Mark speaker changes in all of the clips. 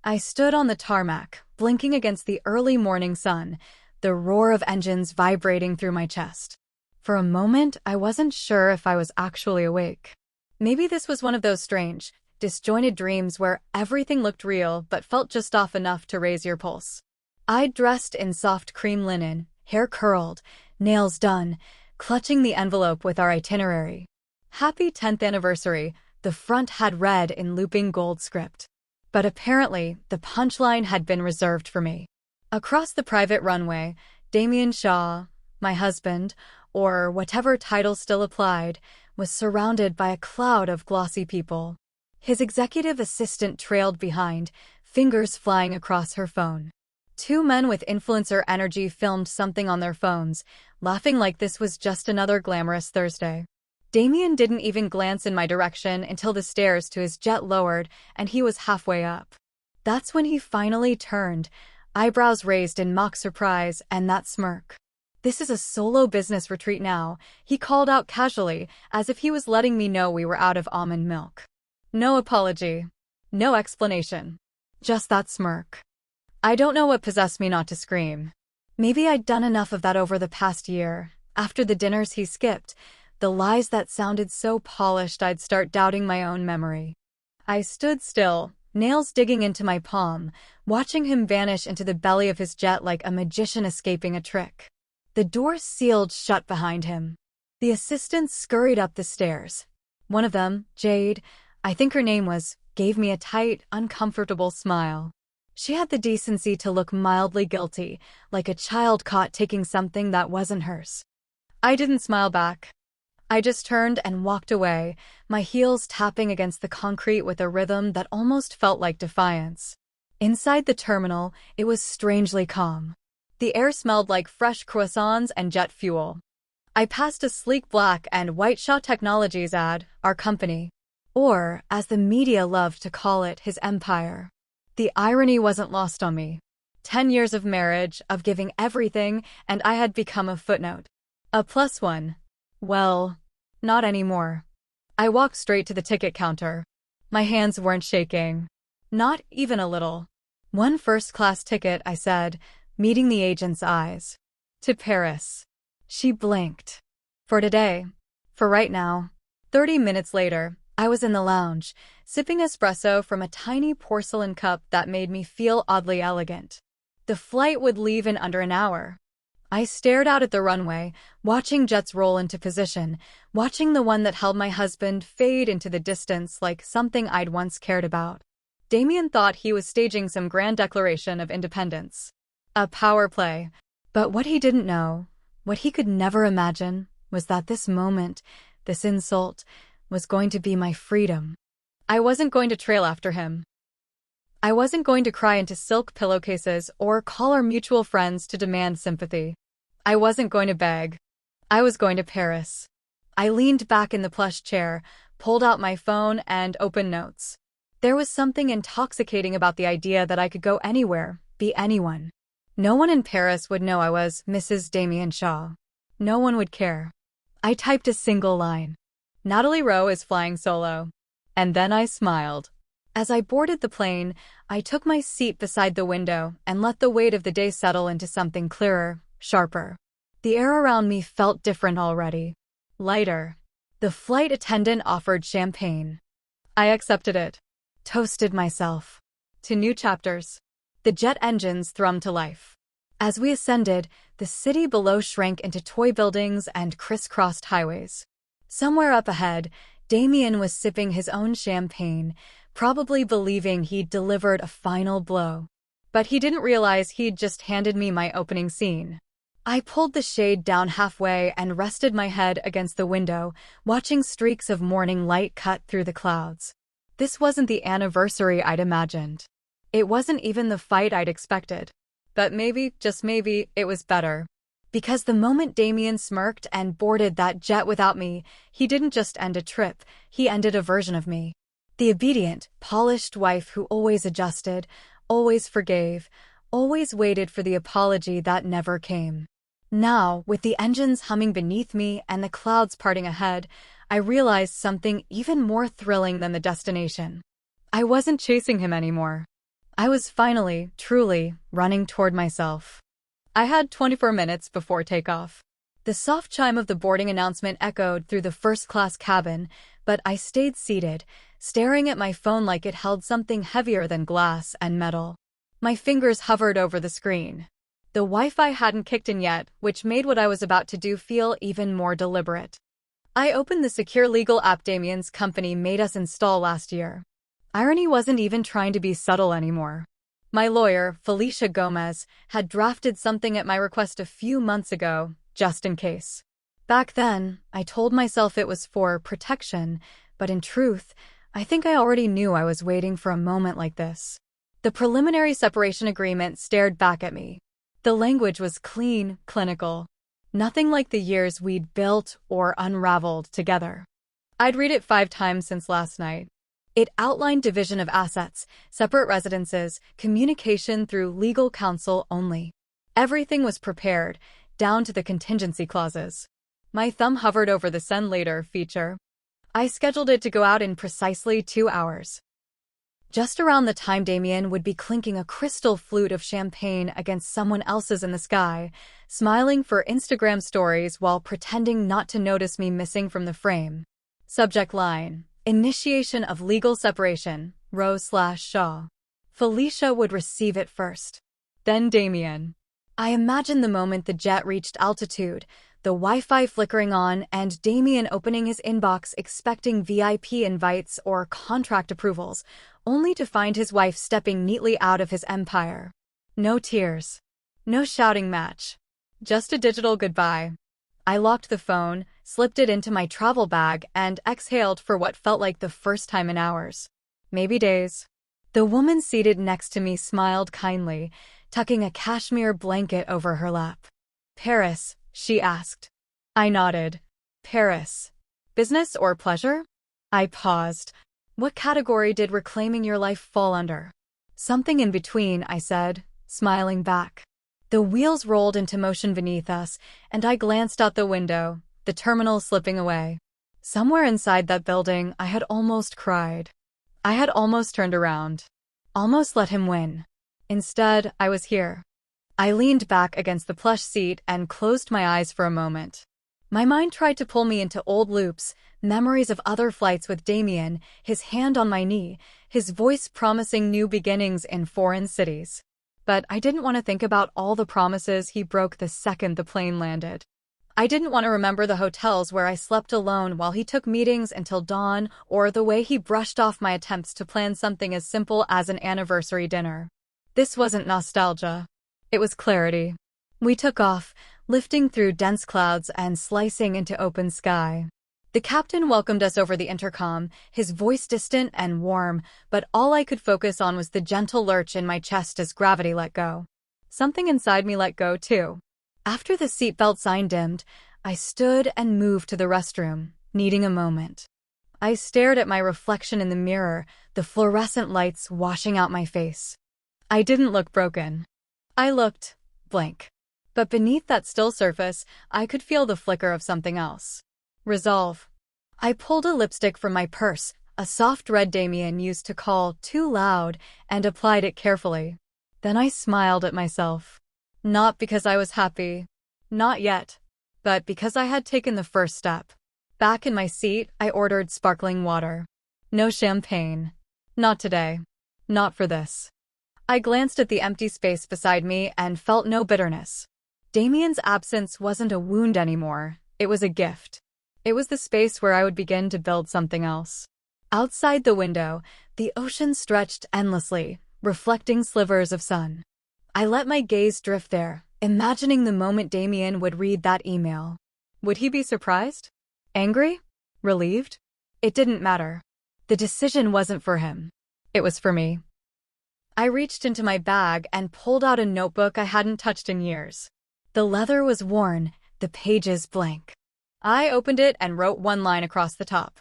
Speaker 1: I stood on the tarmac, blinking against the early morning sun, the roar of engines vibrating through my chest. For a moment, I wasn't sure if I was actually awake. Maybe this was one of those strange, disjointed dreams where everything looked real but felt just off enough to raise your pulse. I'd dressed in soft cream linen, hair curled, nails done, clutching the envelope with our itinerary. Happy 10th anniversary, the front had read in looping gold script. But apparently, the punchline had been reserved for me. Across the private runway, Damien Shaw, my husband, or whatever title still applied, was surrounded by a cloud of glossy people. His executive assistant trailed behind, fingers flying across her phone. Two men with influencer energy filmed something on their phones, laughing like this was just another glamorous Thursday. Damien didn't even glance in my direction until the stairs to his jet lowered and he was halfway up. That's when he finally turned, eyebrows raised in mock surprise and that smirk. "This is a solo business retreat now," he called out casually, as if he was letting me know we were out of almond milk. No apology. No explanation. Just that smirk. I don't know what possessed me not to scream. Maybe I'd done enough of that over the past year. After the dinners he skipped, the lies that sounded so polished I'd start doubting my own memory. I stood still, nails digging into my palm, watching him vanish into the belly of his jet like a magician escaping a trick. The door sealed shut behind him. The assistants scurried up the stairs. One of them, Jade, I think her name was, gave me a tight, uncomfortable smile. She had the decency to look mildly guilty, like a child caught taking something that wasn't hers. I didn't smile back. I just turned and walked away, my heels tapping against the concrete with a rhythm that almost felt like defiance. Inside the terminal, it was strangely calm. The air smelled like fresh croissants and jet fuel. I passed a sleek black and white Shaw Technologies ad, our company. Or, as the media loved to call it, his empire. The irony wasn't lost on me. 10 years of marriage, of giving everything, and I had become a footnote. A +1. Well, not anymore. I walked straight to the ticket counter. My hands weren't shaking. Not even a little. "One first-class ticket," I said, meeting the agent's eyes. "To Paris." She blinked. "For today. For right now." 30 minutes later, I was in the lounge, sipping espresso from a tiny porcelain cup that made me feel oddly elegant. The flight would leave in under an hour. I stared out at the runway, watching jets roll into position, watching the one that held my husband fade into the distance like something I'd once cared about. Damien thought he was staging some grand declaration of independence. A power play. But what he didn't know, what he could never imagine, was that this moment, this insult, was going to be my freedom. I wasn't going to trail after him. I wasn't going to cry into silk pillowcases or call our mutual friends to demand sympathy. I wasn't going to beg. I was going to Paris. I leaned back in the plush chair, pulled out my phone, and opened notes. There was something intoxicating about the idea that I could go anywhere, be anyone. No one in Paris would know I was Mrs. Damien Shaw. No one would care. I typed a single line. "Natalie Rowe is flying solo." And then I smiled. As I boarded the plane, I took my seat beside the window and let the weight of the day settle into something clearer, sharper. The air around me felt different already. Lighter. The flight attendant offered champagne. I accepted it. Toasted myself. To new chapters. The jet engines thrummed to life. As we ascended, the city below shrank into toy buildings and crisscrossed highways. Somewhere up ahead, Damien was sipping his own champagne, probably believing he'd delivered a final blow. But he didn't realize he'd just handed me my opening scene. I pulled the shade down halfway and rested my head against the window, watching streaks of morning light cut through the clouds. This wasn't the anniversary I'd imagined. It wasn't even the fight I'd expected. But maybe, just maybe, it was better. Because the moment Damien smirked and boarded that jet without me, he didn't just end a trip, he ended a version of me. The obedient, polished wife who always adjusted, always forgave, always waited for the apology that never came. Now, with the engines humming beneath me and the clouds parting ahead, I realized something even more thrilling than the destination. I wasn't chasing him anymore. I was finally, truly, running toward myself. I had 24 minutes before takeoff. The soft chime of the boarding announcement echoed through the first-class cabin, but I stayed seated, staring at my phone like it held something heavier than glass and metal. My fingers hovered over the screen. The Wi-Fi hadn't kicked in yet, which made what I was about to do feel even more deliberate. I opened the secure legal app Damien's company made us install last year. Irony wasn't even trying to be subtle anymore. My lawyer, Felicia Gomez, had drafted something at my request a few months ago, just in case. Back then, I told myself it was for protection, but in truth, I think I already knew I was waiting for a moment like this. The preliminary separation agreement stared back at me. The language was clean, clinical. Nothing like the years we'd built or unraveled together. I'd read it 5 times since last night. It outlined division of assets, separate residences, communication through legal counsel only. Everything was prepared, down to the contingency clauses. My thumb hovered over the send later feature. I scheduled it to go out in precisely 2 hours. Just around the time Damien would be clinking a crystal flute of champagne against someone else's in the sky, smiling for Instagram stories while pretending not to notice me missing from the frame. Subject line: Initiation of legal separation, Rose/Shaw. Felicia would receive it first. Then Damien. I imagined the moment the jet reached altitude, the Wi-Fi flickering on, and Damien opening his inbox expecting VIP invites or contract approvals, only to find his wife stepping neatly out of his empire. No tears. No shouting match. Just a digital goodbye. I locked the phone, slipped it into my travel bag, and exhaled for what felt like the first time in hours. Maybe days. The woman seated next to me smiled kindly, tucking a cashmere blanket over her lap. "Paris?" she asked. I nodded. "Paris. Business or pleasure?" I paused. "What category did reclaiming your life fall under?" "Something in between," I said, smiling back. The wheels rolled into motion beneath us, and I glanced out the window, the terminal slipping away. Somewhere inside that building, I had almost cried. I had almost turned around. Almost let him win. Instead, I was here. I leaned back against the plush seat and closed my eyes for a moment. My mind tried to pull me into old loops, memories of other flights with Damien, his hand on my knee, his voice promising new beginnings in foreign cities. But I didn't want to think about all the promises he broke the second the plane landed. I didn't want to remember the hotels where I slept alone while he took meetings until dawn, or the way he brushed off my attempts to plan something as simple as an anniversary dinner. This wasn't nostalgia. It was clarity. We took off, lifting through dense clouds and slicing into open sky. The captain welcomed us over the intercom, his voice distant and warm, but all I could focus on was the gentle lurch in my chest as gravity let go. Something inside me let go, too. After the seatbelt sign dimmed, I stood and moved to the restroom, needing a moment. I stared at my reflection in the mirror, the fluorescent lights washing out my face. I didn't look broken. I looked blank. But beneath that still surface, I could feel the flicker of something else. Resolve. I pulled a lipstick from my purse, a soft red Damien used to call too loud, and applied it carefully. Then I smiled at myself. Not because I was happy. Not yet. But because I had taken the first step. Back in my seat, I ordered sparkling water. No champagne. Not today. Not for this. I glanced at the empty space beside me and felt no bitterness. Damien's absence wasn't a wound anymore. It was a gift. It was the space where I would begin to build something else. Outside the window, the ocean stretched endlessly, reflecting slivers of sun. I let my gaze drift there, imagining the moment Damien would read that email. Would he be surprised? Angry? Relieved? It didn't matter. The decision wasn't for him. It was for me. I reached into my bag and pulled out a notebook I hadn't touched in years. The leather was worn, the pages blank. I opened it and wrote one line across the top.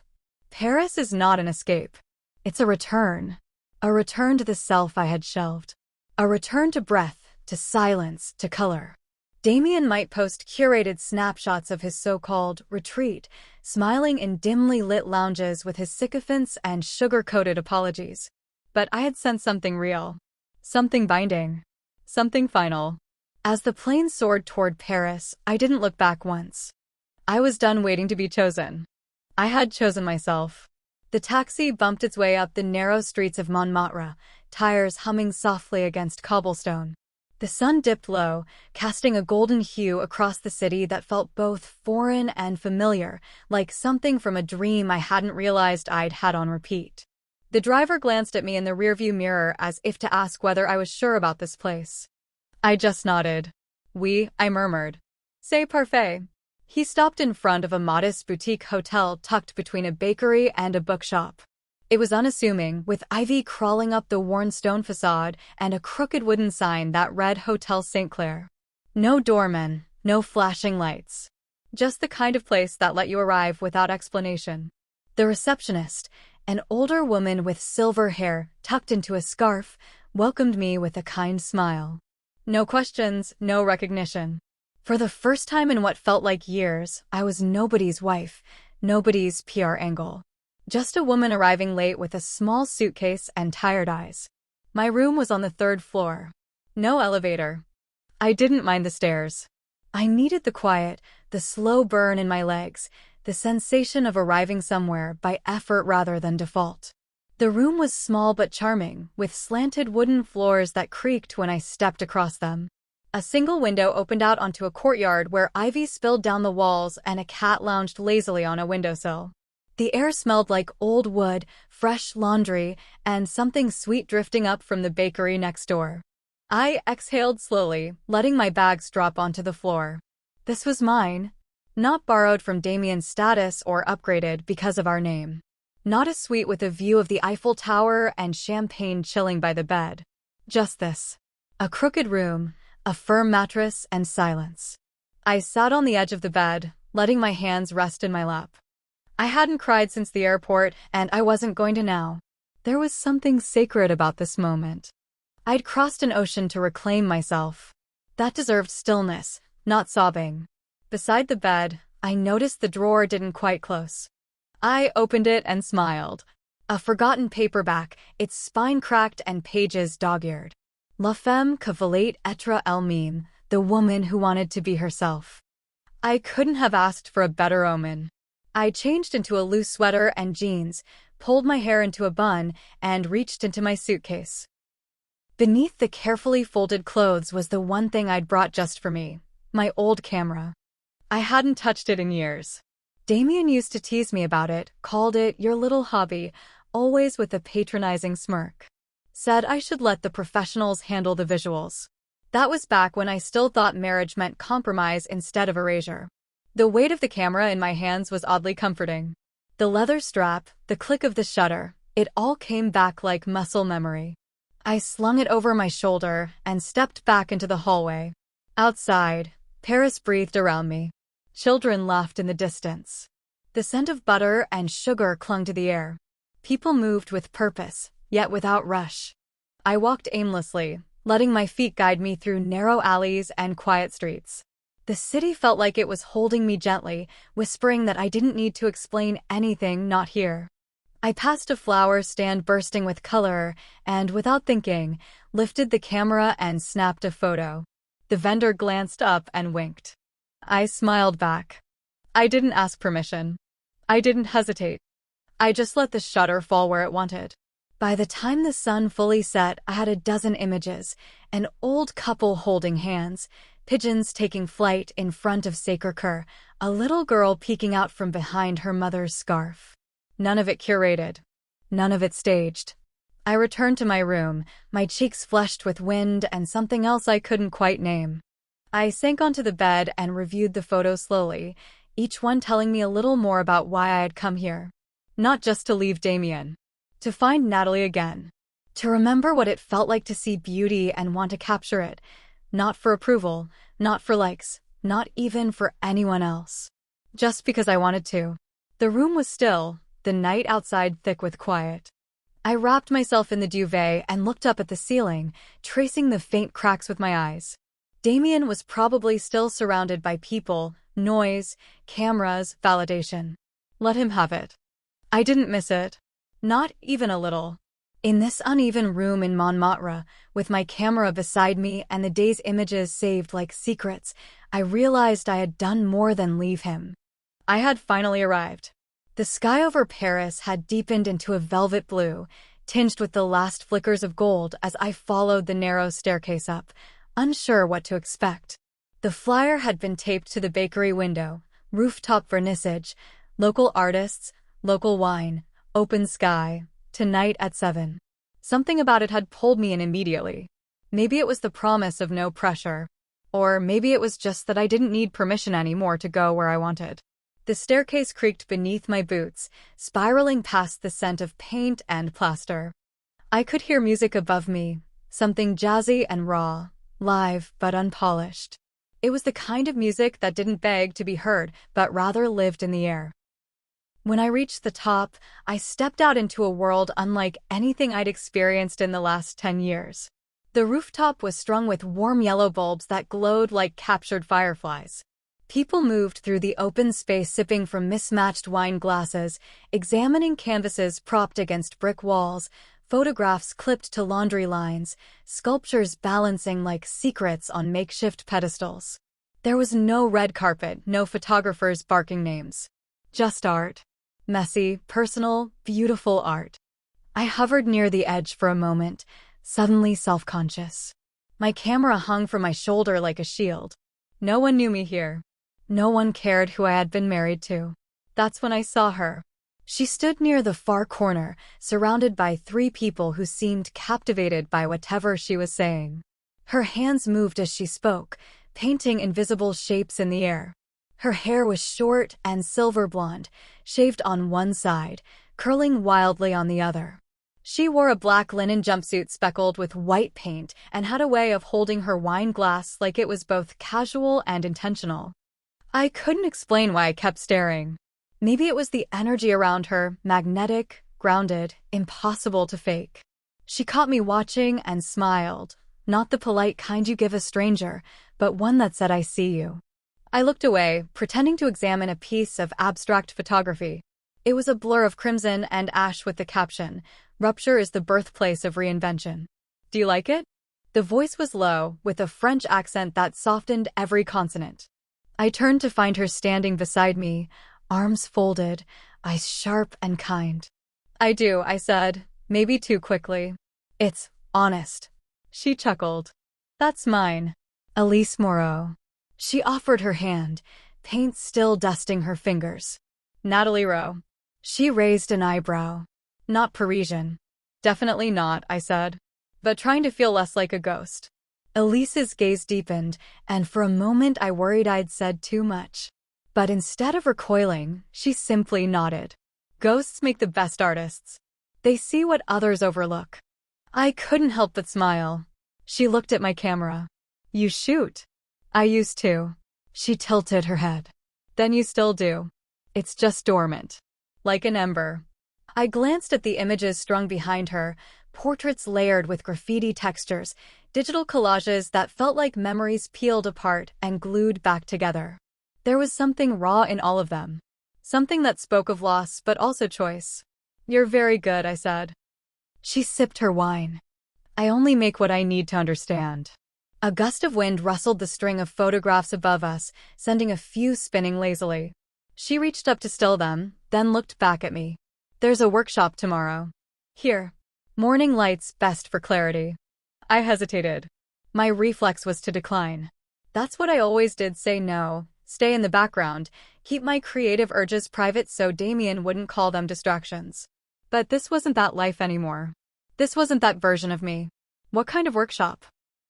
Speaker 1: Paris is not an escape. It's a return. A return to the self I had shelved. A return to breath, to silence, to color. Damien might post curated snapshots of his so-called retreat, smiling in dimly lit lounges with his sycophants and sugar-coated apologies. But I had sensed something real. Something binding. Something final. As the plane soared toward Paris, I didn't look back once. I was done waiting to be chosen. I had chosen myself. The taxi bumped its way up the narrow streets of Montmartre, tires humming softly against cobblestone. The sun dipped low, casting a golden hue across the city that felt both foreign and familiar, like something from a dream I hadn't realized I'd had on repeat. The driver glanced at me in the rearview mirror as if to ask whether I was sure about this place. I just nodded. Oui, I murmured. C'est parfait. He stopped in front of a modest boutique hotel tucked between a bakery and a bookshop. It was unassuming, with ivy crawling up the worn stone facade and a crooked wooden sign that read Hotel St. Clair. No doorman, no flashing lights. Just the kind of place that let you arrive without explanation. The receptionist, an older woman with silver hair tucked into a scarf, welcomed me with a kind smile. No questions, no recognition. For the first time in what felt like years, I was nobody's wife, nobody's PR angle. Just a woman arriving late with a small suitcase and tired eyes. My room was on the 3rd floor. No elevator. I didn't mind the stairs. I needed the quiet, the slow burn in my legs, the sensation of arriving somewhere by effort rather than default. The room was small but charming, with slanted wooden floors that creaked when I stepped across them. A single window opened out onto a courtyard where ivy spilled down the walls and a cat lounged lazily on a windowsill. The air smelled like old wood, fresh laundry, and something sweet drifting up from the bakery next door. I exhaled slowly, letting my bags drop onto the floor. This was mine. Not borrowed from Damien's status or upgraded because of our name. Not a suite with a view of the Eiffel Tower and champagne chilling by the bed. Just this. A crooked room, a firm mattress, and silence. I sat on the edge of the bed, letting my hands rest in my lap. I hadn't cried since the airport, and I wasn't going to now. There was something sacred about this moment. I'd crossed an ocean to reclaim myself. That deserved stillness, not sobbing. Beside the bed, I noticed the drawer didn't quite close. I opened it and smiled. A forgotten paperback, its spine cracked and pages dog-eared. La femme qui voulait être elle-même, the woman who wanted to be herself. I couldn't have asked for a better omen. I changed into a loose sweater and jeans, pulled my hair into a bun, and reached into my suitcase. Beneath the carefully folded clothes was the one thing I'd brought just for me, my old camera. I hadn't touched it in years. Damien used to tease me about it, called it your little hobby, always with a patronizing smirk. Said I should let the professionals handle the visuals. That was back when I still thought marriage meant compromise instead of erasure. The weight of the camera in my hands was oddly comforting. The leather strap, the click of the shutter, it all came back like muscle memory. I slung it over my shoulder and stepped back into the hallway. Outside, Paris breathed around me. Children laughed in the distance. The scent of butter and sugar clung to the air. People moved with purpose, yet without rush. I walked aimlessly, letting my feet guide me through narrow alleys and quiet streets. The city felt like it was holding me gently, whispering that I didn't need to explain anything, not here. I passed a flower stand bursting with color and, without thinking, lifted the camera and snapped a photo. The vendor glanced up and winked. I smiled back. I didn't ask permission. I didn't hesitate. I just let the shutter fall where it wanted. By the time the sun fully set, I had a dozen images, an old couple holding hands, pigeons taking flight in front of Sacré-Cœur, a little girl peeking out from behind her mother's scarf. None of it curated. None of it staged. I returned to my room, my cheeks flushed with wind and something else I couldn't quite name. I sank onto the bed and reviewed the photos slowly, each one telling me a little more about why I had come here. Not just to leave Damien. To find Natalie again. To remember what it felt like to see beauty and want to capture it. Not for approval, not for likes, not even for anyone else. Just because I wanted to. The room was still, the night outside thick with quiet. I wrapped myself in the duvet and looked up at the ceiling, tracing the faint cracks with my eyes. Damien was probably still surrounded by people, noise, cameras, validation. Let him have it. I didn't miss it. Not even a little. In this uneven room in Montmartre, with my camera beside me and the day's images saved like secrets, I realized I had done more than leave him. I had finally arrived. The sky over Paris had deepened into a velvet blue, tinged with the last flickers of gold as I followed the narrow staircase up, unsure what to expect. The flyer had been taped to the bakery window, rooftop vernissage, local artists, local wine, open sky, tonight at 7. Something about it had pulled me in immediately. Maybe it was the promise of no pressure. Or maybe it was just that I didn't need permission anymore to go where I wanted. The staircase creaked beneath my boots, spiraling past the scent of paint and plaster. I could hear music above me, something jazzy and raw, live but unpolished. It was the kind of music that didn't beg to be heard, but rather lived in the air. When I reached the top, I stepped out into a world unlike anything I'd experienced in the last 10 years. The rooftop was strung with warm yellow bulbs that glowed like captured fireflies. People moved through the open space sipping from mismatched wine glasses, examining canvases propped against brick walls, photographs clipped to laundry lines, sculptures balancing like secrets on makeshift pedestals. There was no red carpet, no photographers barking names. Just art. Messy, personal, beautiful art. I hovered near the edge for a moment, suddenly self-conscious. My camera hung from my shoulder like a shield. No one knew me here. No one cared who I had been married to. That's when I saw her. She stood near the far corner, surrounded by 3 people who seemed captivated by whatever she was saying. Her hands moved as she spoke, painting invisible shapes in the air. Her hair was short and silver blonde, shaved on one side, curling wildly on the other. She wore a black linen jumpsuit speckled with white paint and had a way of holding her wine glass like it was both casual and intentional. I couldn't explain why I kept staring. Maybe it was the energy around her, magnetic, grounded, impossible to fake. She caught me watching and smiled, not the polite kind you give a stranger, but one that said, "I see you." I looked away, pretending to examine a piece of abstract photography. It was a blur of crimson and ash with the caption, "Rupture is the birthplace of reinvention." "Do you like it?" The voice was low, with a French accent that softened every consonant. I turned to find her standing beside me, arms folded, eyes sharp and kind. "I do," I said, maybe too quickly. "It's honest." She chuckled. "That's mine. Elise Moreau." She offered her hand, paint still dusting her fingers. "Natalie Rowe." She raised an eyebrow. "Not Parisian." "Definitely not," I said, but trying to feel less like a ghost. Elise's gaze deepened, and for a moment I worried I'd said too much. But instead of recoiling, she simply nodded. Ghosts make the best artists. They see what others overlook. I couldn't help but smile. She looked at my camera. "You shoot." "I used to." She tilted her head. "Then you still do. It's just dormant. Like an ember." I glanced at the images strung behind her, portraits layered with graffiti textures, digital collages that felt like memories peeled apart and glued back together. There was something raw in all of them. Something that spoke of loss but also choice. "You're very good," I said. She sipped her wine. "I only make what I need to understand." A gust of wind rustled the string of photographs above us, sending a few spinning lazily. She reached up to still them, then looked back at me. "There's a workshop tomorrow. Here. Morning light's best for clarity." I hesitated. My reflex was to decline. That's what I always did, say no, stay in the background, keep my creative urges private so Damien wouldn't call them distractions. But this wasn't that life anymore. This wasn't that version of me. "What kind of workshop?"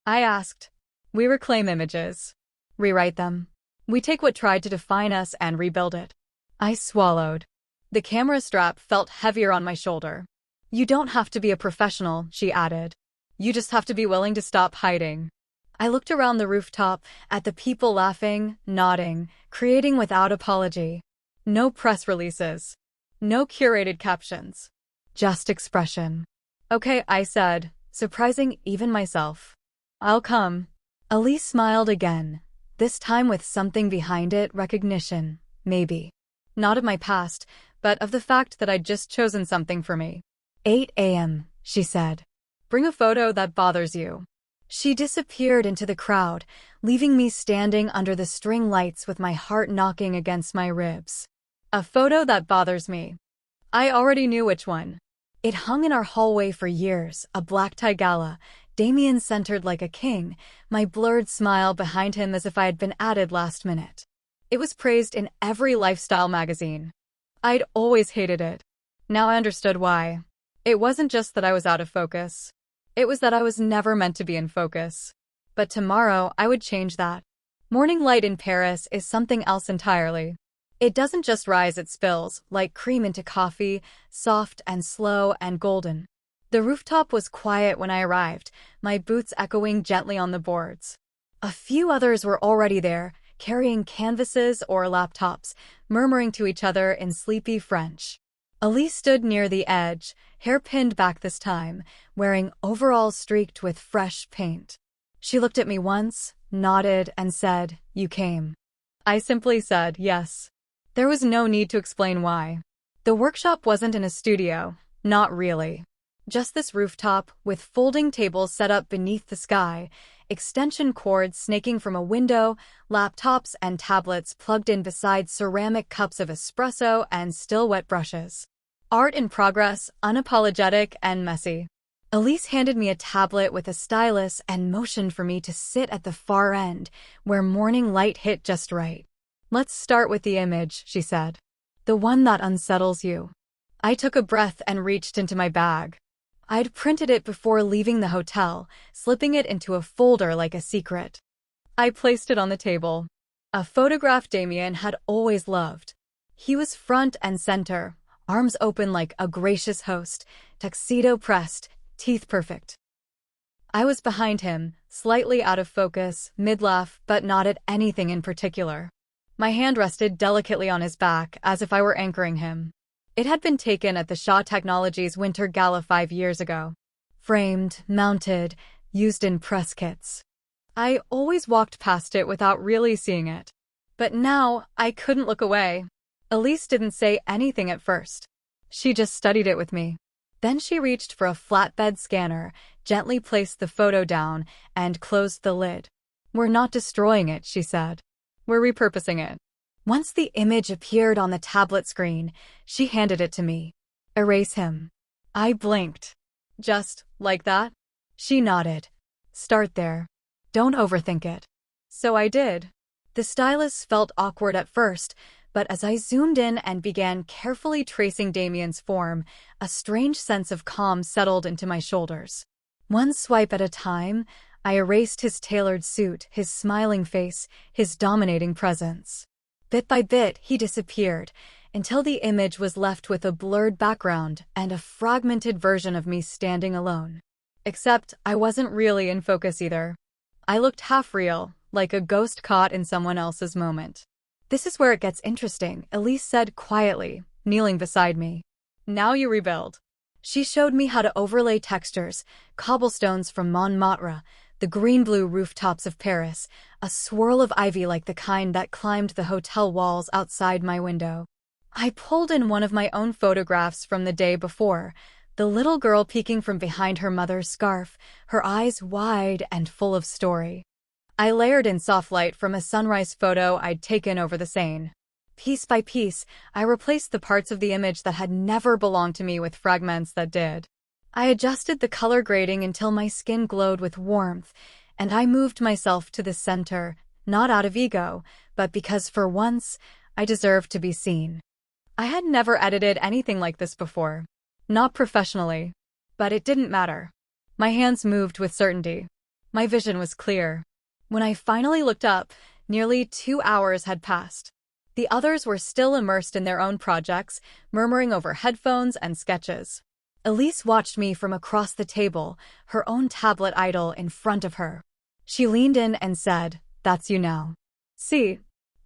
Speaker 1: I asked. "We reclaim images. Rewrite them. We take what tried to define us and rebuild it." I swallowed. The camera strap felt heavier on my shoulder. "You don't have to be a professional," she added. "You just have to be willing to stop hiding." I looked around the rooftop, at the people laughing, nodding, creating without apology. No press releases. No curated captions. Just expression. "Okay," I said, surprising even myself. "I'll come." Elise smiled again, this time with something behind it, recognition, maybe. Not of my past, but of the fact that I'd just chosen something for me. 8 a.m. she said. Bring a photo that bothers you. She disappeared into the crowd, leaving me standing under the string lights with my heart knocking against my ribs. A photo that bothers me. I already knew which one. It hung in our hallway for years, a black tie gala, Damien centered like a king, my blurred smile behind him as if I had been added last minute. It was praised in every lifestyle magazine. I'd always hated it. Now I understood why. It wasn't just that I was out of focus. It was that I was never meant to be in focus. But tomorrow, I would change that. Morning light in Paris is something else entirely. It doesn't just rise, it spills, like cream into coffee, soft and slow and golden. The rooftop was quiet when I arrived, my boots echoing gently on the boards. A few others were already there, carrying canvases or laptops, murmuring to each other in sleepy French. Elise stood near the edge, hair pinned back this time, wearing overalls streaked with fresh paint. She looked at me once, nodded, and said, "You came." I simply said yes. There was no need to explain why. The workshop wasn't in a studio, not really. Just this rooftop, with folding tables set up beneath the sky, extension cords snaking from a window, laptops and tablets plugged in beside ceramic cups of espresso and still wet brushes. Art in progress, unapologetic and messy. Elise handed me a tablet with a stylus and motioned for me to sit at the far end, where morning light hit just right. "Let's start with the image," she said. "The one that unsettles you." I took a breath and reached into my bag. I'd printed it before leaving the hotel, slipping it into a folder like a secret. I placed it on the table. A photograph Damien had always loved. He was front and center, arms open like a gracious host, tuxedo pressed, teeth perfect. I was behind him, slightly out of focus, mid-laugh, but not at anything in particular. My hand rested delicately on his back, as if I were anchoring him. It had been taken at the Shaw Technologies Winter Gala 5 years ago. Framed, mounted, used in press kits. I always walked past it without really seeing it. But now, I couldn't look away. Elise didn't say anything at first. She just studied it with me. Then she reached for a flatbed scanner, gently placed the photo down, and closed the lid. "We're not destroying it," she said. "We're repurposing it." Once the image appeared on the tablet screen, she handed it to me. "Erase him." I blinked. "Just like that?" She nodded. "Start there. Don't overthink it." So I did. The stylus felt awkward at first, but as I zoomed in and began carefully tracing Damien's form, a strange sense of calm settled into my shoulders. One swipe at a time, I erased his tailored suit, his smiling face, his dominating presence. Bit by bit, he disappeared, until the image was left with a blurred background and a fragmented version of me standing alone. Except I wasn't really in focus either. I looked half real, like a ghost caught in someone else's moment. "This is where it gets interesting," Elise said quietly, kneeling beside me. "Now you rebuild." She showed me how to overlay textures, cobblestones from Montmartre, the green-blue rooftops of Paris, a swirl of ivy like the kind that climbed the hotel walls outside my window. I pulled in one of my own photographs from the day before, the little girl peeking from behind her mother's scarf, her eyes wide and full of story. I layered in soft light from a sunrise photo I'd taken over the Seine. Piece by piece, I replaced the parts of the image that had never belonged to me with fragments that did. I adjusted the color grading until my skin glowed with warmth, and I moved myself to the center, not out of ego, but because for once, I deserved to be seen. I had never edited anything like this before. Not professionally. But it didn't matter. My hands moved with certainty. My vision was clear. When I finally looked up, nearly 2 hours had passed. The others were still immersed in their own projects, murmuring over headphones and sketches. Elise watched me from across the table, her own tablet idle in front of her. She leaned in and said, "That's you now." "See?"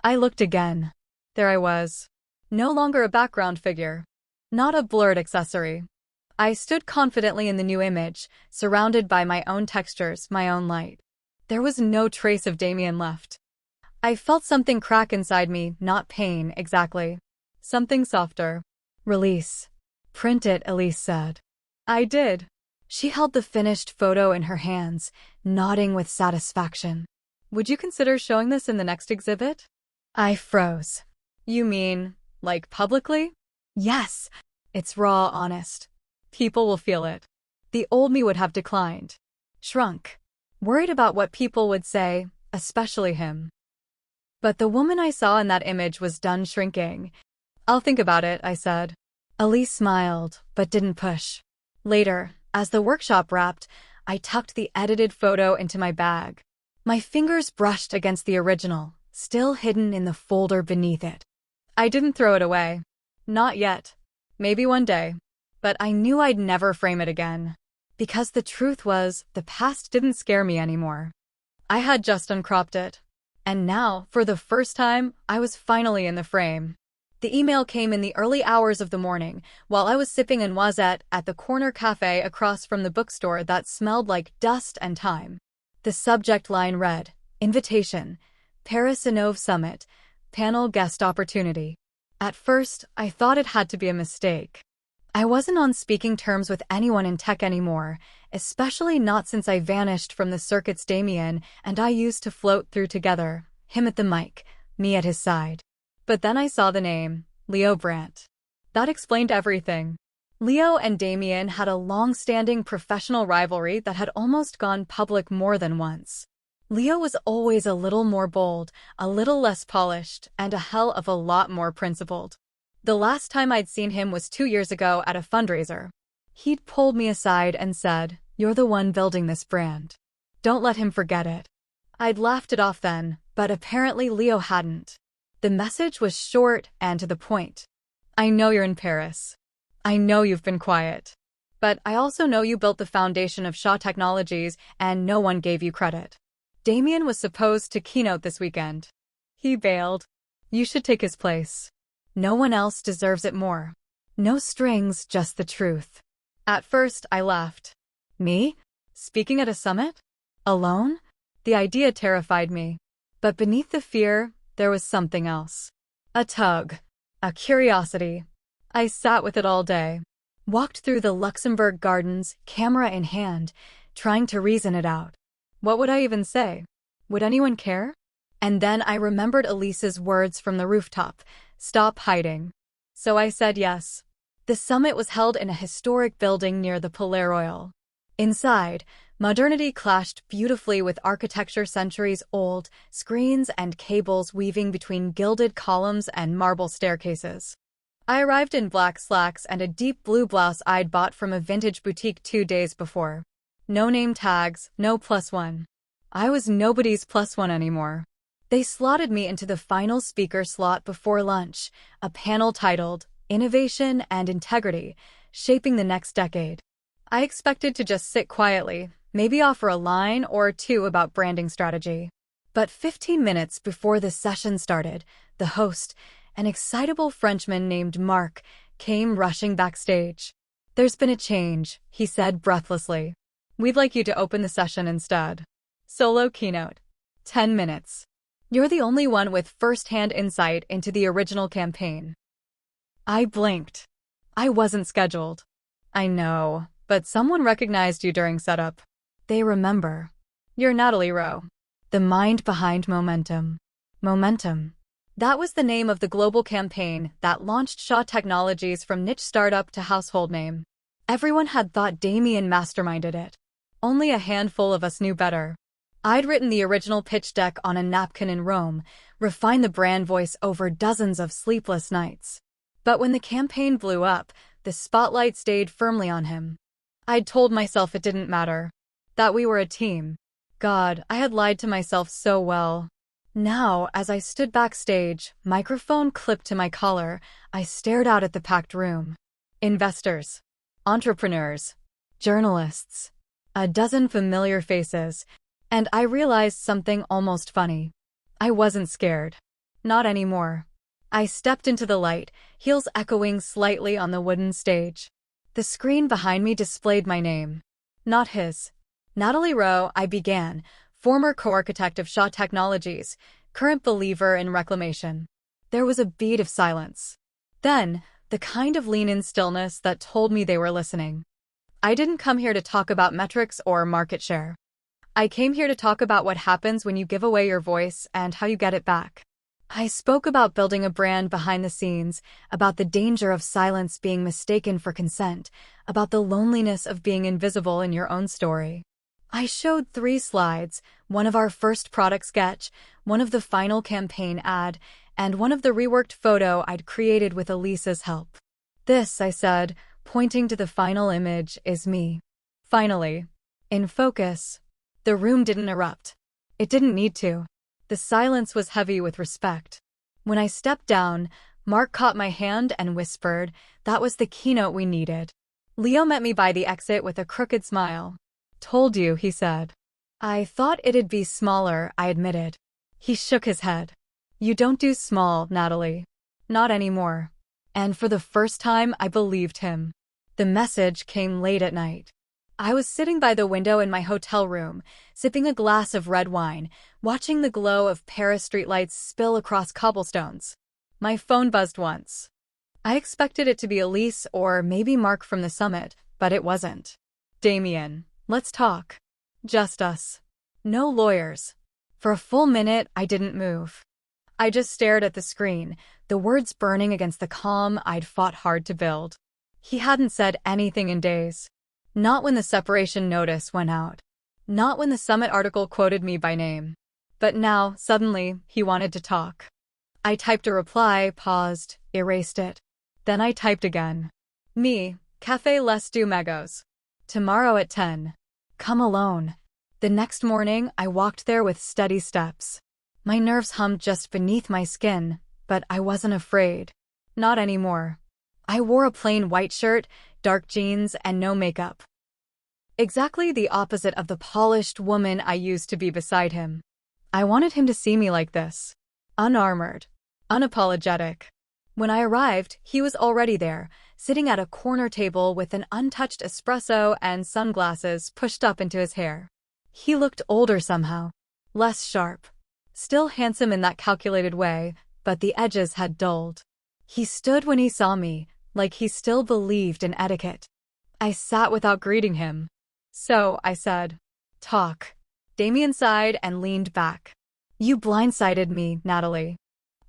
Speaker 1: I looked again. There I was. No longer a background figure. Not a blurred accessory. I stood confidently in the new image, surrounded by my own textures, my own light. There was no trace of Damien left. I felt something crack inside me, not pain, exactly. Something softer. "Release. Print it," Elise said. I did. She held the finished photo in her hands, nodding with satisfaction. Would you consider showing this in the next exhibit? I froze. You mean, like publicly? Yes. It's raw, honest. People will feel it. The old me would have declined. Shrunk. Worried about what people would say, especially him. But the woman I saw in that image was done shrinking. I'll think about it, I said. Elise smiled, but didn't push. Later, as the workshop wrapped, I tucked the edited photo into my bag. My fingers brushed against the original, still hidden in the folder beneath it. I didn't throw it away. Not yet. Maybe one day. But I knew I'd never frame it again. Because the truth was, the past didn't scare me anymore. I had just uncropped it. And now, for the first time, I was finally in the frame. The email came in the early hours of the morning, while I was sipping a noisette at the corner cafe across from the bookstore that smelled like dust and time. The subject line read, Invitation, Paris Innov Summit, Panel Guest Opportunity. At first, I thought it had to be a mistake. I wasn't on speaking terms with anyone in tech anymore, especially not since I vanished from the circuits Damien and I used to float through together, him at the mic, me at his side. But then I saw the name, Leo Brandt. That explained everything. Leo and Damien had a long-standing professional rivalry that had almost gone public more than once. Leo was always a little more bold, a little less polished, and a hell of a lot more principled. The last time I'd seen him was 2 years ago at a fundraiser. He'd pulled me aside and said, "You're the one building this brand. Don't let him forget it." I'd laughed it off then, but apparently Leo hadn't. The message was short and to the point. I know you're in Paris. I know you've been quiet. But I also know you built the foundation of Shaw Technologies and no one gave you credit. Damien was supposed to keynote this weekend. He bailed. You should take his place. No one else deserves it more. No strings, just the truth. At first, I laughed. Me? Speaking at a summit? Alone? The idea terrified me. But beneath the fear, there was something else. A tug. A curiosity. I sat with it all day. Walked through the Luxembourg Gardens, camera in hand, trying to reason it out. What would I even say? Would anyone care? And then I remembered Elise's words from the rooftop. Stop hiding. So I said yes. The summit was held in a historic building near the Palais Royal. Inside, modernity clashed beautifully with architecture centuries old, screens and cables weaving between gilded columns and marble staircases. I arrived in black slacks and a deep blue blouse I'd bought from a vintage boutique 2 days before. No name tags, no +1. I was nobody's +1 anymore. They slotted me into the final speaker slot before lunch, a panel titled, Innovation and Integrity, Shaping the Next Decade. I expected to just sit quietly, maybe offer a line or two about branding strategy. But 15 minutes before the session started, the host, an excitable Frenchman named Mark, came rushing backstage. There's been a change, he said breathlessly. We'd like you to open the session instead. Solo keynote. 10 minutes. You're the only one with first-hand insight into the original campaign. I blinked. I wasn't scheduled. I know, but someone recognized you during setup. They remember. You're Natalie Rowe. The mind behind Momentum. Momentum. That was the name of the global campaign that launched Shaw Technologies from niche startup to household name. Everyone had thought Damien masterminded it. Only a handful of us knew better. I'd written the original pitch deck on a napkin in Rome, refined the brand voice over dozens of sleepless nights. But when the campaign blew up, the spotlight stayed firmly on him. I'd told myself it didn't matter. That we were a team. God, I had lied to myself so well. Now, as I stood backstage, microphone clipped to my collar, I stared out at the packed room. Investors. Entrepreneurs. Journalists. A dozen familiar faces. And I realized something almost funny. I wasn't scared. Not anymore. I stepped into the light, heels echoing slightly on the wooden stage. The screen behind me displayed my name. Not his. Natalie Rowe, I began, former co-architect of Shaw Technologies, current believer in reclamation. There was a beat of silence. Then, the kind of lean-in stillness that told me they were listening. I didn't come here to talk about metrics or market share. I came here to talk about what happens when you give away your voice and how you get it back. I spoke about building a brand behind the scenes, about the danger of silence being mistaken for consent, about the loneliness of being invisible in your own story. I showed 3 slides, one of our first product sketch, one of the final campaign ad, and one of the reworked photo I'd created with Elisa's help. This, I said, pointing to the final image, is me. Finally. In focus. The room didn't erupt. It didn't need to. The silence was heavy with respect. When I stepped down, Mark caught my hand and whispered, "That was the keynote we needed." Leo met me by the exit with a crooked smile. "Told you," he said. "I thought it'd be smaller," I admitted. He shook his head. "You don't do small, Natalie. Not anymore." And for the first time, I believed him. The message came late at night. I was sitting by the window in my hotel room, sipping a glass of red wine, watching the glow of Paris streetlights spill across cobblestones. My phone buzzed once. I expected it to be Elise or maybe Mark from the summit, but it wasn't. "Damien, let's talk." Just us. No lawyers. For a full minute, I didn't move. I just stared at the screen, the words burning against the calm I'd fought hard to build. He hadn't said anything in days. Not when the separation notice went out. Not when the summit article quoted me by name. But now, suddenly, he wanted to talk. I typed a reply, paused, erased it. Then I typed again. "Me, Café Les Deux Megos. Tomorrow at 10. Come alone." The next morning, I walked there with steady steps. My nerves hummed just beneath my skin, but I wasn't afraid. Not anymore. I wore a plain white shirt, dark jeans, and no makeup. Exactly the opposite of the polished woman I used to be beside him. I wanted him to see me like this. Unarmored. Unapologetic. When I arrived, he was already there, sitting at a corner table with an untouched espresso and sunglasses pushed up into his hair. He looked older somehow. Less sharp. Still handsome in that calculated way, but the edges had dulled. He stood when he saw me, like he still believed in etiquette. I sat without greeting him. "So," I said. "Talk." Damien sighed and leaned back. "You blindsided me, Natalie."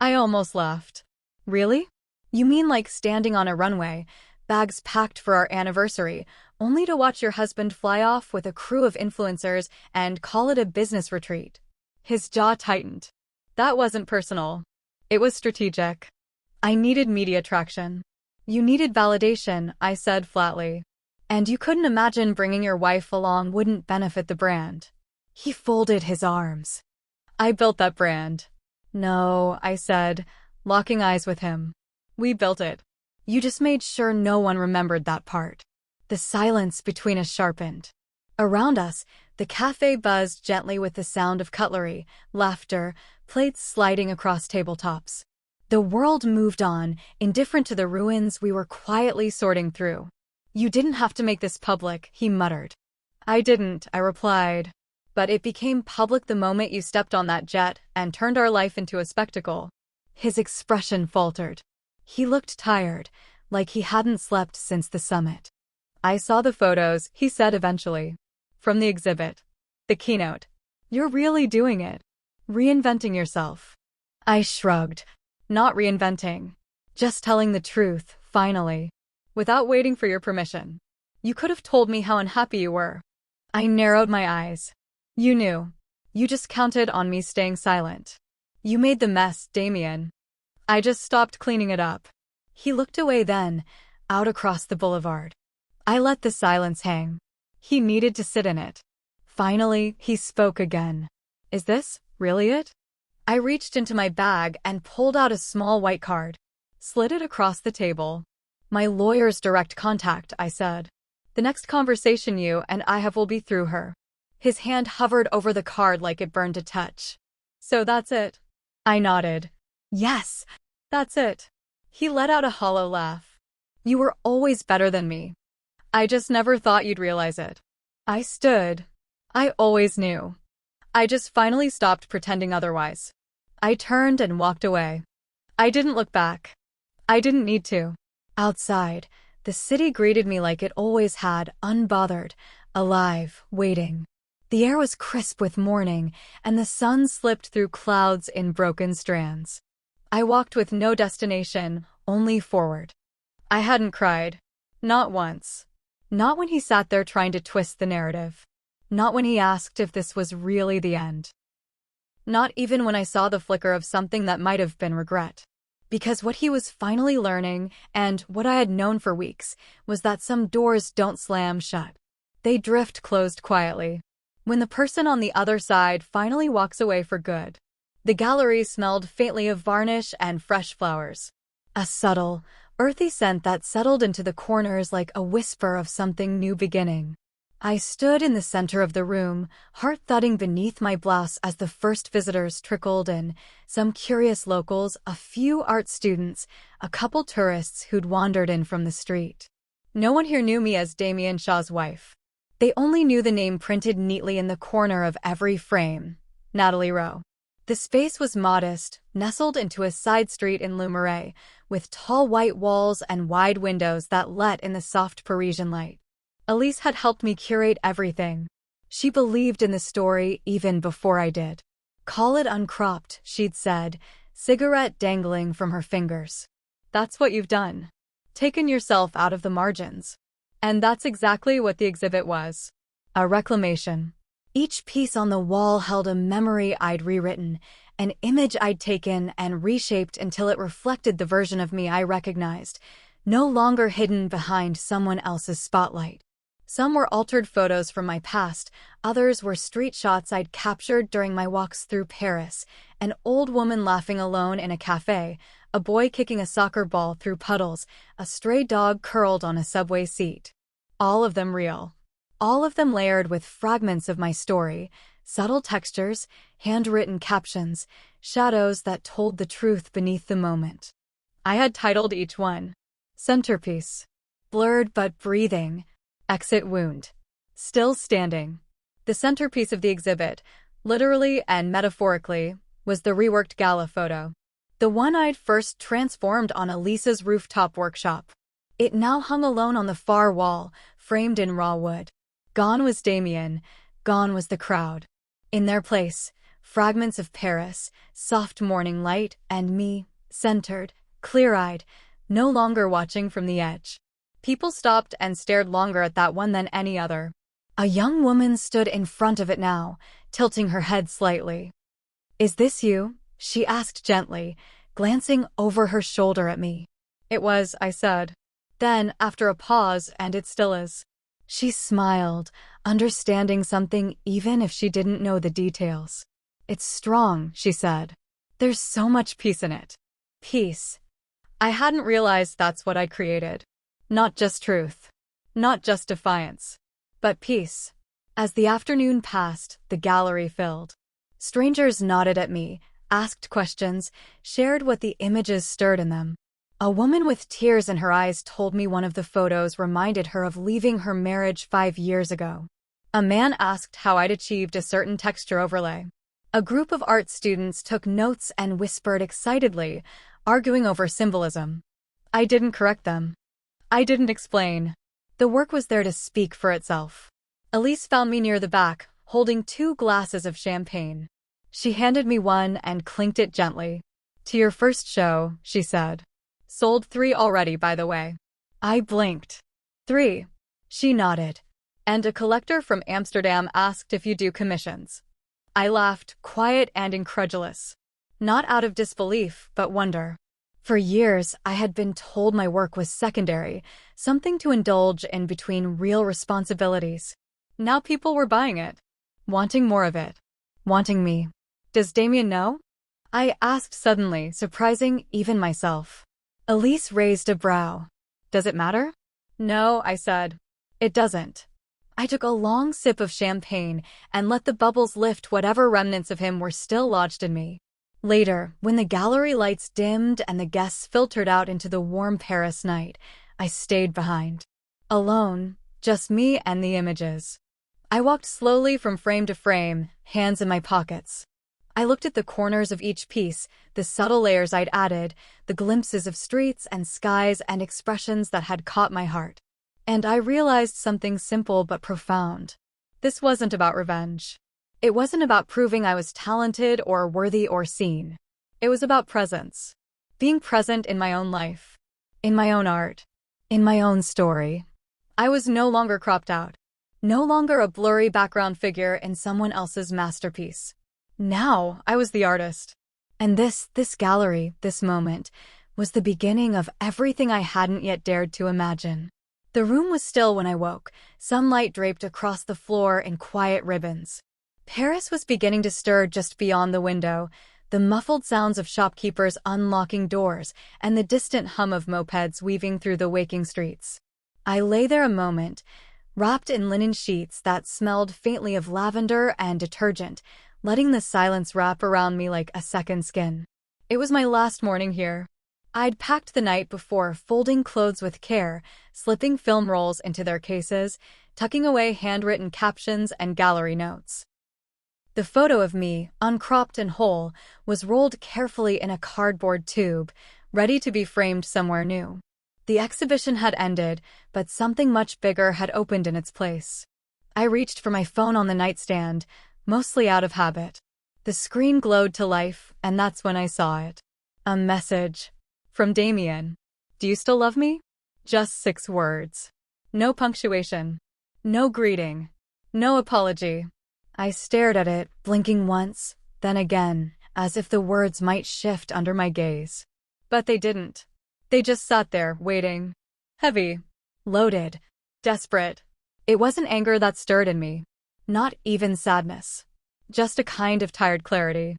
Speaker 1: I almost laughed. "Really? You mean like standing on a runway, bags packed for our anniversary, only to watch your husband fly off with a crew of influencers and call it a business retreat?" His jaw tightened. That wasn't personal. It was strategic. I needed media traction. "You needed validation," I said flatly. "And you couldn't imagine bringing your wife along wouldn't benefit the brand." He folded his arms. "I built that brand." "No," I said, locking eyes with him. "We built it. You just made sure no one remembered that part." The silence between us sharpened. Around us, the cafe buzzed gently with the sound of cutlery, laughter, plates sliding across tabletops. The world moved on, indifferent to the ruins we were quietly sorting through. "You didn't have to make this public," he muttered. "I didn't," I replied. "But it became public the moment you stepped on that jet and turned our life into a spectacle." His expression faltered. He looked tired, like he hadn't slept since the summit. "I saw the photos," he said eventually. "From the exhibit. The keynote. You're really doing it. Reinventing yourself." I shrugged. "Not reinventing. Just telling the truth, finally. Without waiting for your permission. You could have told me how unhappy you were." I narrowed my eyes. "You knew. You just counted on me staying silent. You made the mess, Damien. I just stopped cleaning it up." He looked away then, out across the boulevard. I let the silence hang. He needed to sit in it. Finally, he spoke again. "Is this really it?" I reached into my bag and pulled out a small white card. Slid it across the table. "My lawyer's direct contact," I said. "The next conversation you and I have will be through her." His hand hovered over the card like it burned to touch. "So that's it?" I nodded. "Yes, that's it." He let out a hollow laugh. "You were always better than me. I just never thought you'd realize it." I stood. I always knew. I just finally stopped pretending otherwise. I turned and walked away. I didn't look back. I didn't need to. Outside, The city greeted me like it always had, unbothered, alive, waiting. The air was crisp with morning, and the sun slipped through clouds in broken strands. I walked with no destination, only forward. I hadn't cried. Not once. Not when he sat there trying to twist the narrative. Not when he asked if this was really the end. Not even when I saw the flicker of something that might have been regret. Because what he was finally learning, and what I had known for weeks, was that some doors don't slam shut. They drift closed quietly. When the person on the other side finally walks away for good. The gallery smelled faintly of varnish and fresh flowers. A subtle, earthy scent that settled into the corners like a whisper of something new beginning. I stood in the center of the room, heart thudding beneath my blouse as the first visitors trickled in, some curious locals, a few art students, a couple tourists who'd wandered in from the street. No one here knew me as Damien Shaw's wife. They only knew the name printed neatly in the corner of every frame, Natalie Rowe. The space was modest, nestled into a side street in Le Marais, with tall white walls and wide windows that let in the soft Parisian light. Elise had helped me curate everything. She believed in the story even before I did. Call it uncropped, she'd said, cigarette dangling from her fingers. That's what you've done. Taken yourself out of the margins. And that's exactly what the exhibit was. A reclamation. Each piece on the wall held a memory I'd rewritten, an image I'd taken and reshaped until it reflected the version of me I recognized, no longer hidden behind someone else's spotlight. Some were altered photos from my past, others were street shots I'd captured during my walks through Paris, an old woman laughing alone in a cafe, a boy kicking a soccer ball through puddles, a stray dog curled on a subway seat. All of them real. All of them layered with fragments of my story, subtle textures, handwritten captions, shadows that told the truth beneath the moment. I had titled each one, Centerpiece. Blurred but breathing. Exit wound. Still standing. The centerpiece of the exhibit, literally and metaphorically, was the reworked gala photo. The one I'd first transformed on Elisa's rooftop workshop. It now hung alone on the far wall, framed in raw wood. Gone was Damien, gone was the crowd. In their place, fragments of Paris, soft morning light, and me, centered, clear-eyed, no longer watching from the edge. People stopped and stared longer at that one than any other. A young woman stood in front of it now, tilting her head slightly. "Is this you?" she asked gently, glancing over her shoulder at me. "It was," I said. Then, after a pause, "and it still is." She smiled, understanding something even if she didn't know the details. "It's strong," she said. "There's so much peace in it." Peace. I hadn't realized that's what I created. Not just truth. Not just defiance. But peace. As the afternoon passed, the gallery filled. Strangers nodded at me, asked questions, shared what the images stirred in them. A woman with tears in her eyes told me one of the photos reminded her of leaving her marriage 5 years ago. A man asked how I'd achieved a certain texture overlay. A group of art students took notes and whispered excitedly, arguing over symbolism. I didn't correct them. I didn't explain. The work was there to speak for itself. Elise found me near the back, holding 2 glasses of champagne. She handed me one and clinked it gently. "To your first show," she said. "Sold 3 already, by the way." I blinked. 3. She nodded. "And a collector from Amsterdam asked if you do commissions." I laughed, quiet and incredulous. Not out of disbelief, but wonder. For years, I had been told my work was secondary, something to indulge in between real responsibilities. Now people were buying it. Wanting more of it. Wanting me. "Does Damien know?" I asked suddenly, surprising even myself. Elise raised a brow. "Does it matter?" "No," I said. "It doesn't." I took a long sip of champagne and let the bubbles lift whatever remnants of him were still lodged in me. Later, when the gallery lights dimmed and the guests filtered out into the warm Paris night, I stayed behind. Alone, just me and the images. I walked slowly from frame to frame, hands in my pockets. I looked at the corners of each piece, the subtle layers I'd added, the glimpses of streets and skies and expressions that had caught my heart. And I realized something simple but profound. This wasn't about revenge. It wasn't about proving I was talented or worthy or seen. It was about presence. Being present in my own life. In my own art. In my own story. I was no longer cropped out. No longer a blurry background figure in someone else's masterpiece. Now I was the artist. And this gallery, this moment, was the beginning of everything I hadn't yet dared to imagine. The room was still when I woke, sunlight draped across the floor in quiet ribbons. Paris was beginning to stir just beyond the window, the muffled sounds of shopkeepers unlocking doors and the distant hum of mopeds weaving through the waking streets. I lay there a moment, wrapped in linen sheets that smelled faintly of lavender and detergent, letting the silence wrap around me like a second skin. It was my last morning here. I'd packed the night before, folding clothes with care, slipping film rolls into their cases, tucking away handwritten captions and gallery notes. The photo of me, uncropped and whole, was rolled carefully in a cardboard tube, ready to be framed somewhere new. The exhibition had ended, but something much bigger had opened in its place. I reached for my phone on the nightstand, mostly out of habit. The screen glowed to life, and that's when I saw it. A message. From Damien. Do you still love me? Just 6 words. No punctuation. No greeting. No apology. I stared at it, blinking once, then again, as if the words might shift under my gaze. But they didn't. They just sat there, waiting. Heavy. Loaded. Desperate. It wasn't anger that stirred in me. Not even sadness. Just a kind of tired clarity.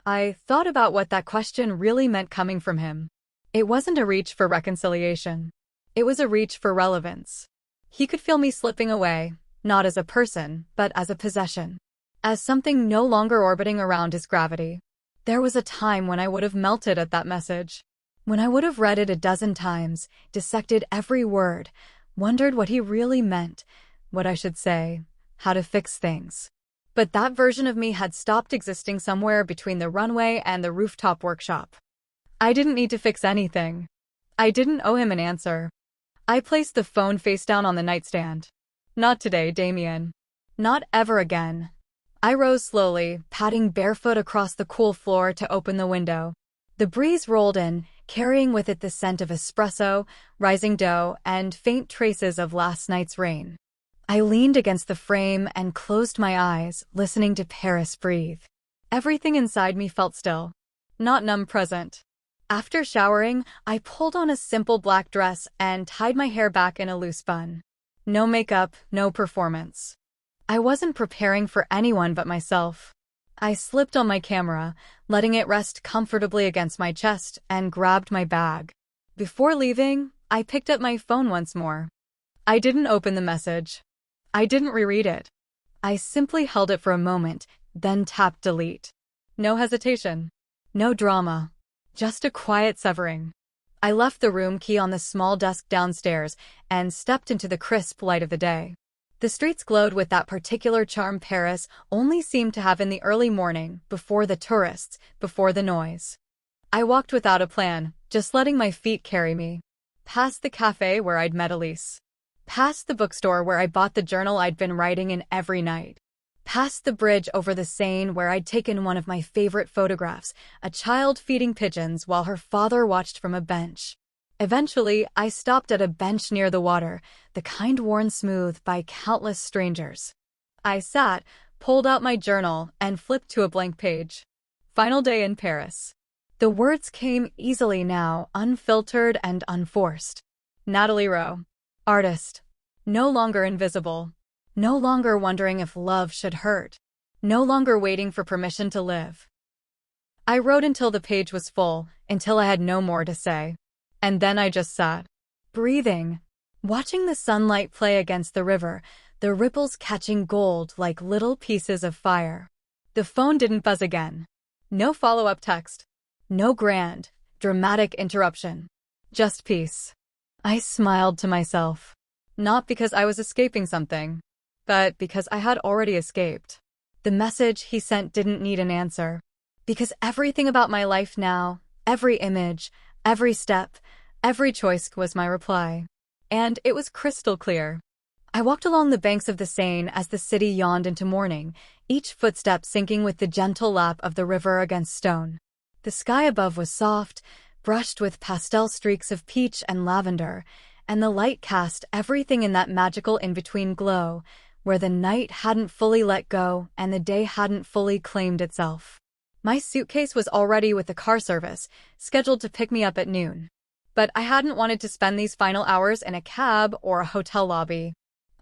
Speaker 1: I thought about what that question really meant coming from him. It wasn't a reach for reconciliation. It was a reach for relevance. He could feel me slipping away, not as a person, but as a possession. As something no longer orbiting around his gravity. There was a time when I would have melted at that message. When I would have read it a dozen times, dissected every word, wondered what he really meant, what I should say, how to fix things. But that version of me had stopped existing somewhere between the runway and the rooftop workshop. I didn't need to fix anything. I didn't owe him an answer. I placed the phone face down on the nightstand. Not today, Damien. Not ever again. I rose slowly, padding barefoot across the cool floor to open the window. The breeze rolled in, carrying with it the scent of espresso, rising dough, and faint traces of last night's rain. I leaned against the frame and closed my eyes, listening to Paris breathe. Everything inside me felt still. Not numb, present. After showering, I pulled on a simple black dress and tied my hair back in a loose bun. No makeup, no performance. I wasn't preparing for anyone but myself. I slipped on my camera, letting it rest comfortably against my chest, and grabbed my bag. Before leaving, I picked up my phone once more. I didn't open the message. I didn't reread it. I simply held it for a moment, then tapped delete. No hesitation. No drama. Just a quiet severing. I left the room key on the small desk downstairs and stepped into the crisp light of the day. The streets glowed with that particular charm Paris only seemed to have in the early morning, before the tourists, before the noise. I walked without a plan, just letting my feet carry me. Past the cafe where I'd met Elise. Past the bookstore where I bought the journal I'd been writing in every night. Past the bridge over the Seine where I'd taken one of my favorite photographs, a child feeding pigeons while her father watched from a bench. Eventually, I stopped at a bench near the water, the kind worn smooth by countless strangers. I sat, pulled out my journal, and flipped to a blank page. Final day in Paris. The words came easily now, unfiltered and unforced. Natalie Rowe. Artist. No longer invisible. No longer wondering if love should hurt. No longer waiting for permission to live. I wrote until the page was full, until I had no more to say. And then I just sat, breathing, watching the sunlight play against the river, the ripples catching gold like little pieces of fire. The phone didn't buzz again. No follow-up text. No grand, dramatic interruption. Just peace. I smiled to myself. Not because I was escaping something, but because I had already escaped. The message he sent didn't need an answer. Because everything about my life now, every image, every step, every choice was my reply. And it was crystal clear. I walked along the banks of the Seine as the city yawned into morning, each footstep sinking with the gentle lap of the river against stone. The sky above was soft, brushed with pastel streaks of peach and lavender, and the light cast everything in that magical in-between glow, where the night hadn't fully let go and the day hadn't fully claimed itself. My suitcase was already with the car service, scheduled to pick me up at noon. But I hadn't wanted to spend these final hours in a cab or a hotel lobby.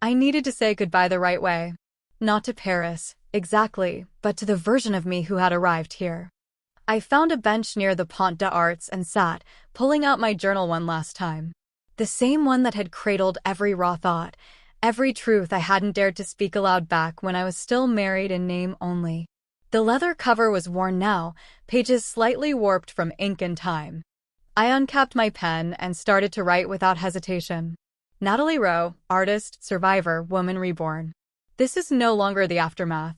Speaker 1: I needed to say goodbye the right way. Not to Paris, exactly, but to the version of me who had arrived here. I found a bench near the Pont des Arts and sat, pulling out my journal one last time. The same one that had cradled every raw thought, every truth I hadn't dared to speak aloud back when I was still married in name only. The leather cover was worn now, pages slightly warped from ink and time. I uncapped my pen and started to write without hesitation. Natalie Rowe, artist, survivor, woman reborn. This is no longer the aftermath.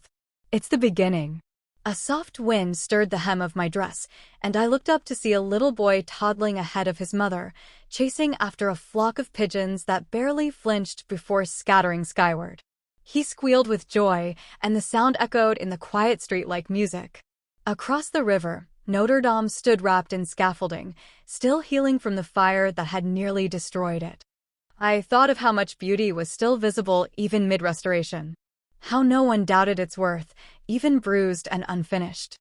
Speaker 1: It's the beginning. A soft wind stirred the hem of my dress, and I looked up to see a little boy toddling ahead of his mother, chasing after a flock of pigeons that barely flinched before scattering skyward. He squealed with joy, and the sound echoed in the quiet street like music. Across the river, Notre Dame stood wrapped in scaffolding, still healing from the fire that had nearly destroyed it. I thought of how much beauty was still visible even mid-restoration. How no one doubted its worth, even bruised and unfinished.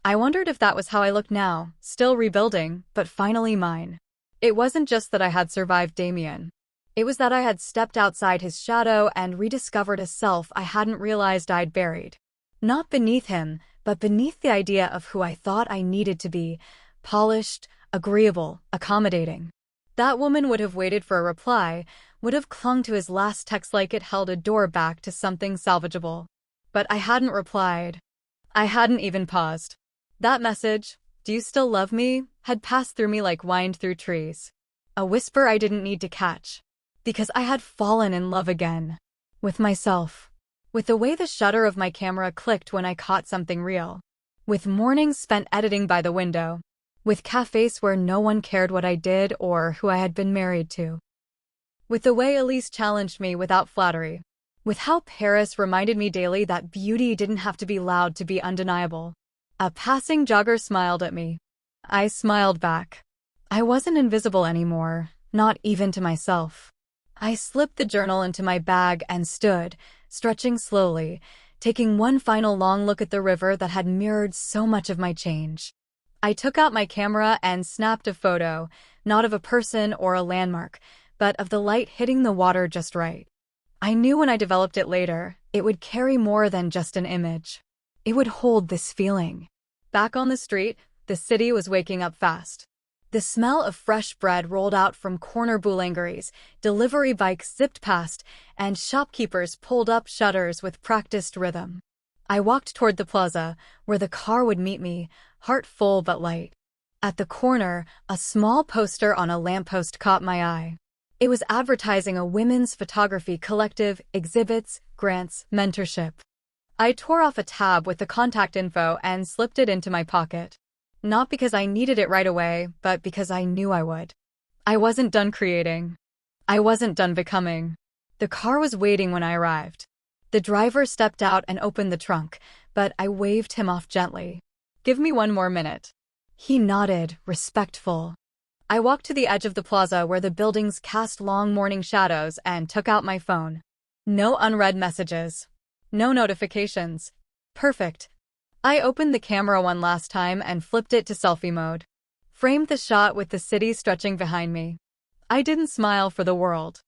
Speaker 1: I wondered if that was how I looked now, still rebuilding, but finally mine. It wasn't just that I had survived Damien. It was that I had stepped outside his shadow and rediscovered a self I hadn't realized I'd buried. Not beneath him, but beneath the idea of who I thought I needed to be, polished, agreeable, accommodating. That woman would have waited for a reply, would have clung to his last text like it held a door back to something salvageable. But I hadn't replied. I hadn't even paused. That message, "Do you still love me?" had passed through me like wind through trees. A whisper I didn't need to catch. Because I had fallen in love again. With myself. With the way the shutter of my camera clicked when I caught something real. With mornings spent editing by the window. With cafes where no one cared what I did or who I had been married to. With the way Elise challenged me without flattery. With how Paris reminded me daily that beauty didn't have to be loud to be undeniable. A passing jogger smiled at me. I smiled back. I wasn't invisible anymore, not even to myself. I slipped the journal into my bag and stood, stretching slowly, taking one final long look at the river that had mirrored so much of my change. I took out my camera and snapped a photo, not of a person or a landmark, but of the light hitting the water just right. I knew when I developed it later, it would carry more than just an image. It would hold this feeling. Back on the street, the city was waking up fast. The smell of fresh bread rolled out from corner boulangeries, delivery bikes zipped past, and shopkeepers pulled up shutters with practiced rhythm. I walked toward the plaza, where the car would meet me, heart full but light. At the corner, a small poster on a lamppost caught my eye. It was advertising a women's photography collective, exhibits, grants, mentorship. I tore off a tab with the contact info and slipped it into my pocket. Not because I needed it right away, but because I knew I would. I wasn't done creating. I wasn't done becoming. The car was waiting when I arrived. The driver stepped out and opened the trunk, but I waved him off gently. "Give me one more minute." He nodded, respectful. I walked to the edge of the plaza where the buildings cast long morning shadows and took out my phone. No unread messages. No notifications. Perfect. I opened the camera one last time and flipped it to selfie mode. Framed the shot with the city stretching behind me. I didn't smile for the world.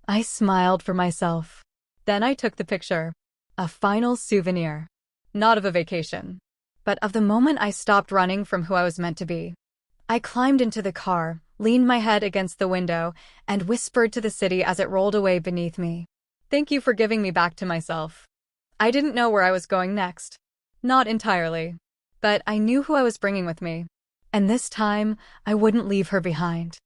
Speaker 1: I smiled for myself. Then I took the picture. A final souvenir. Not of a vacation, but of the moment I stopped running from who I was meant to be. I climbed into the car, leaned my head against the window, and whispered to the city as it rolled away beneath me. "Thank you for giving me back to myself." I didn't know where I was going next. Not entirely. But I knew who I was bringing with me. And this time, I wouldn't leave her behind.